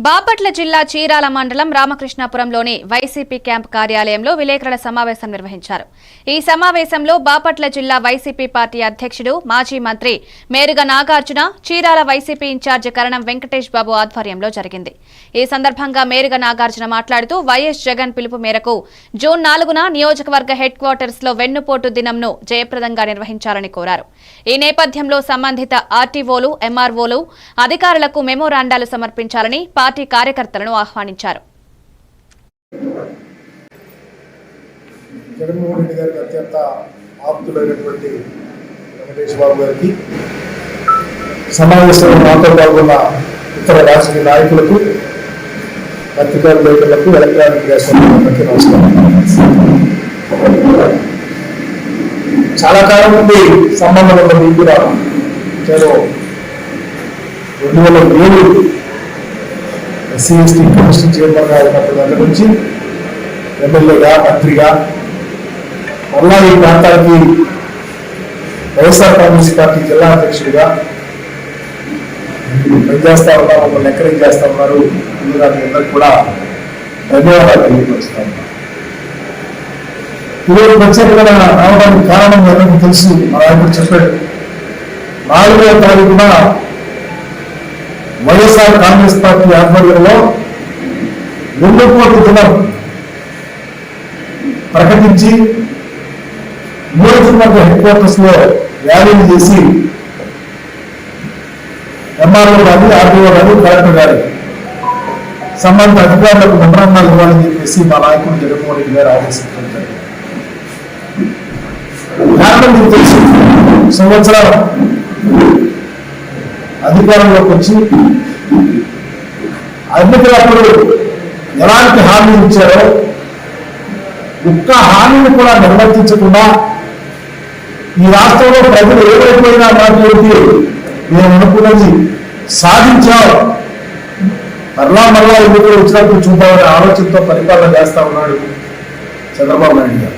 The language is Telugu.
బాపట్ల జిల్లా చీరాల మండలం రామకృష్ణాపురంలోని వైసీపీ క్యాంప్ కార్యాలయంలో విలేకరుల సమావేశం నిర్వహించారు. ఈ సమావేశంలో బాపట్ల జిల్లా వైసీపీ పార్టీ అధ్యక్షుడు మాజీ మంత్రి మేరుగ నాగార్జున, చీరాల వైసీపీ ఇన్ఛార్జి కరణం వెంకటేష్ బాబు ఆధ్వర్యంలో జరిగింది. ఈ సందర్భంగా మేరుగ నాగార్జున మాట్లాడుతూ వైఎస్ జగన్ పిలుపు మేరకు జూన్ 4న నియోజకవర్గ హెడ్ క్వార్టర్స్ లో వెన్నుపోటు దినంను జయప్రదంగా నిర్వహించాలని కోరారు. ఈ నేపథ్యంలో సంబంధిత ఆర్టీఓలు, ఎంఆర్ఓలు అధికారులకు మెమోరాండాలు సమర్పించాలని పార్టీ కార్యకర్తలను ఆహ్వానించారు. జగన్మోహన్ రెడ్డి గారికి అత్యంత ఆప్తులైనటువంటి వెంకటేష్ బాబు గారికి, సమావేశంలో మాతో పాల్గొన్న ఇతర రాజకీయ నాయకులకు, పత్రికా విలేకరులకు, ఎలక్ట్రానిక్ మీడియా సోదరులందరికీ నమస్కారం. చాలా కాలం నుండి సంబంధం ఉన్న మీకు కూడా నేను 2007 ఎస్సీ/ఎస్టీ కమిషన్ చైర్మన్గా ఉన్నప్పుడు దగ్గర నుంచి ఎమ్మెల్యేగా, మంత్రిగా, మళ్ళా ఈ ప్రాంతానికి వైఎస్ఆర్ కాంగ్రెస్ పార్టీ జిల్లా అధ్యక్షుడిగా పనిచేస్తా ఉన్నారు. మమ్మల్ని ఎంకరేజ్ చేస్తా ఉన్నారు. అందరికీ కూడా ధన్యవాదాలు తెలియపరుస్తా ఉన్నారు. ఈరోజు ప్రత్యేకంగా రావడానికి కారణం అందరికీ తెలుసు. మా నాయకుడు చెప్పాడు, 4వ తారీఖున వైఎస్ఆర్ కాంగ్రెస్ పార్టీ ఆధ్వర్యంలో వెన్నుపోటు దినం ప్రకటించి నియోజకవర్గ హెడ్ క్వార్టర్స్ లో ర్యాలీలు చేసి ఎంఆర్ఓ గారి, ఆర్టీఓ గారు, కలెక్టర్ గారి సంబంధిత అధికారులకు మెమోరాండాలు ఇవ్వాలని చెప్పేసి మా నాయకుడు జగన్మోహన్ రెడ్డి గారు ఆదేశించారు. కారణం మీకు తెలుసు, సంవత్సరం అధికారంలోకి వచ్చి ఎన్నికలప్పుడు ఎలాంటి హామీ ఇచ్చారో ఒక్క హామీని కూడా నిర్వర్తించకుండా ఈ రాష్ట్రంలో ప్రజలు ఏమైపోయినా మాట్లాడితే మేము అనుకున్నది సాధించాం, మరలా ఎన్నికలు వచ్చినప్పుడు చూద్దామనే ఆలోచనతో పరిపాలన చేస్తా ఉన్నాడు చంద్రబాబు నాయుడు గారు.